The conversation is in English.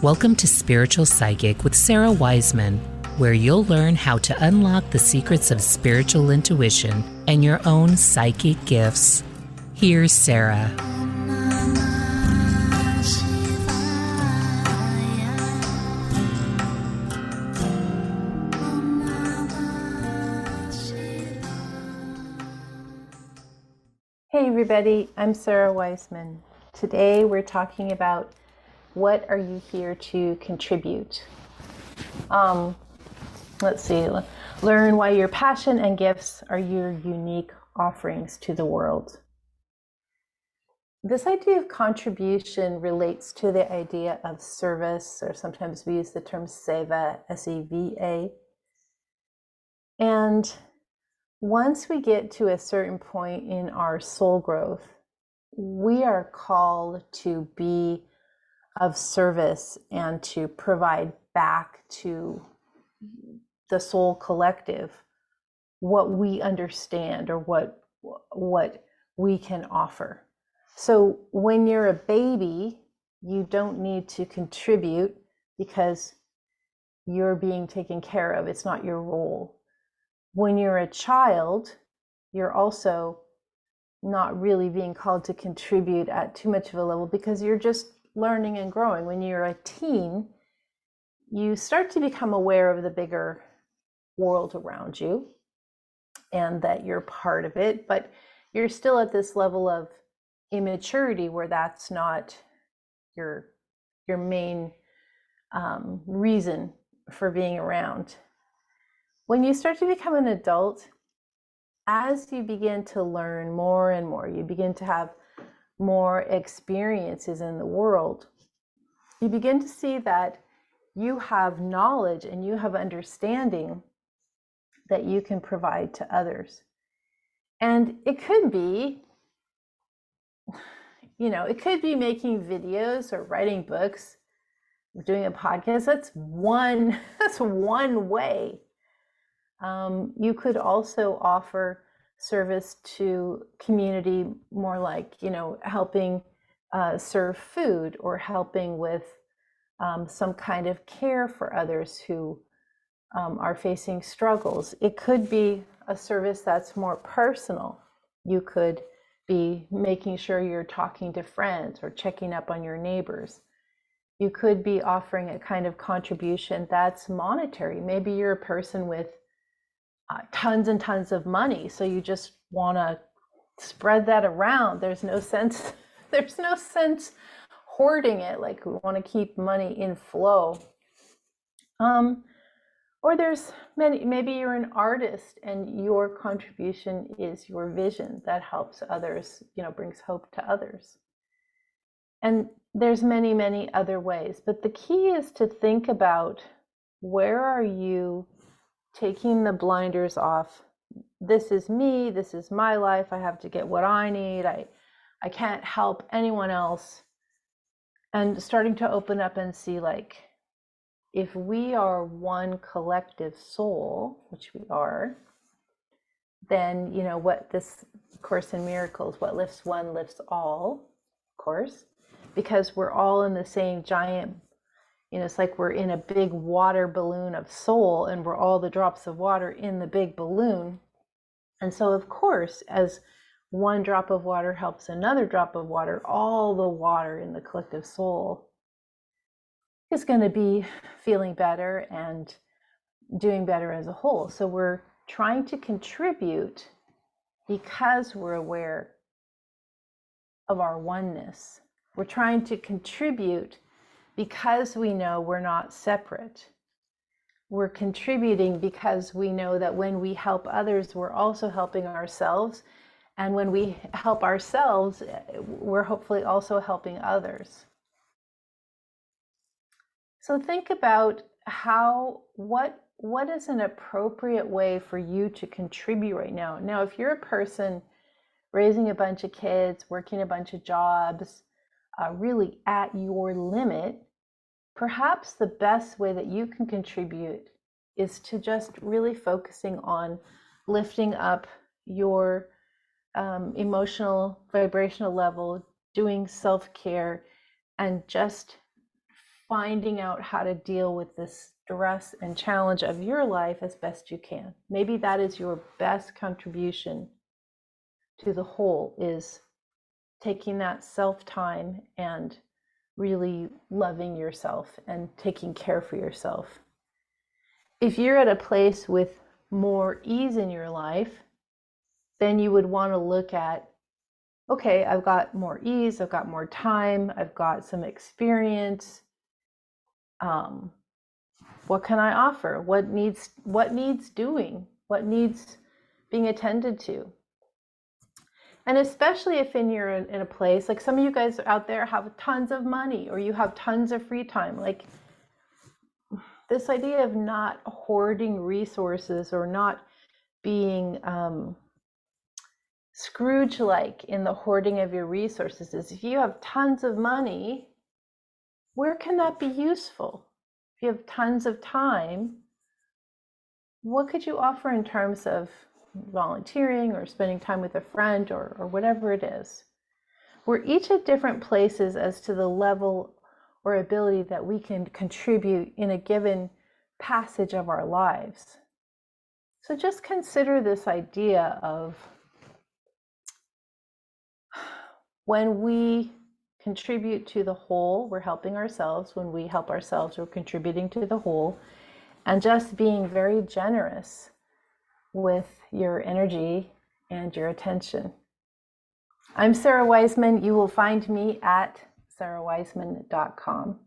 Welcome to Spiritual Psychic with Sarah Wiseman, where you'll learn how to unlock the secrets of spiritual intuition and your own psychic gifts. Here's Sarah. Hey everybody, I'm Sarah Wiseman. Today we're talking about what are you here to contribute. Let's see, learn why your passion and gifts are your unique offerings to the world. This idea of contribution relates to the idea of service, or sometimes we use the term seva, S-E-V-A. And once we get to a certain point in our soul growth, we are called to be of service and to provide back to the soul collective what we understand or what we can offer. So when you're a baby, you don't need to contribute because you're being taken care of. It's not your role. When you're a child, you're also not really being called to contribute at too much of a level because you're just learning and growing. When you're a teen, you start to become aware of the bigger world around you and that you're part of it, but you're still at this level of immaturity where that's not your main reason for being around. When you start to become an adult, as you begin to learn more and more, you begin to have more experiences in the world, you begin to see that you have knowledge and you have understanding that you can provide to others. And it could be, it could be making videos or writing books, doing a podcast. That's one way. You could also offer service to community, more like, helping serve food or helping with some kind of care for others who are facing struggles. It could be a service that's more personal. You could be making sure you're talking to friends or checking up on your neighbors. You could be offering a kind of contribution that's monetary. Maybe you're a person with tons and tons of money, so you just want to spread that around. There's no sense hoarding it. Like, we want to keep money in flow. Or there's maybe you're an artist and your contribution is your vision that helps others, brings hope to others. And there's many, many other ways, but the key is to think about, where are you taking the blinders off? This is me, this is my life, I have to get what I need, I can't help anyone else. And starting to open up and see, like, if we are one collective soul, which we are, then, what this Course in Miracles, what lifts one lifts all, of course, because we're all in the same giant, it's like we're in a big water balloon of soul and we're all the drops of water in the big balloon. And so, of course, as one drop of water helps another drop of water, all the water in the collective soul is going to be feeling better and doing better as a whole. So we're trying to contribute because we're aware of our oneness. We're trying to contribute because we know we're not separate. We're contributing because we know that when we help others, we're also helping ourselves. And when we help ourselves, we're hopefully also helping others. So think about what is an appropriate way for you to contribute right now. Now, if you're a person raising a bunch of kids, working a bunch of jobs, really at your limit, perhaps the best way that you can contribute is to just really focusing on lifting up your emotional, vibrational level, doing self-care, and just finding out how to deal with this stress and challenge of your life as best you can. Maybe that is your best contribution to the whole, is taking that self-time and really loving yourself and taking care for yourself. If you're at a place with more ease in your life, then you would want to look at, okay, I've got more ease, I've got more time, I've got some experience. What can I offer? What needs doing? What needs being attended to? And especially if you're in a place, like some of you guys out there have tons of money or you have tons of free time, like this idea of not hoarding resources or not being Scrooge-like in the hoarding of your resources is, if you have tons of money, where can that be useful? If you have tons of time, what could you offer in terms of volunteering or spending time with a friend or whatever it is? We're each at different places as to the level or ability that we can contribute in a given passage of our lives. So just consider this idea of, when we contribute to the whole, we're helping ourselves. When we help ourselves, we're contributing to the whole. And just being very generous with your energy and your attention. I'm Sarah Wiseman. You will find me at sarahwiseman.com.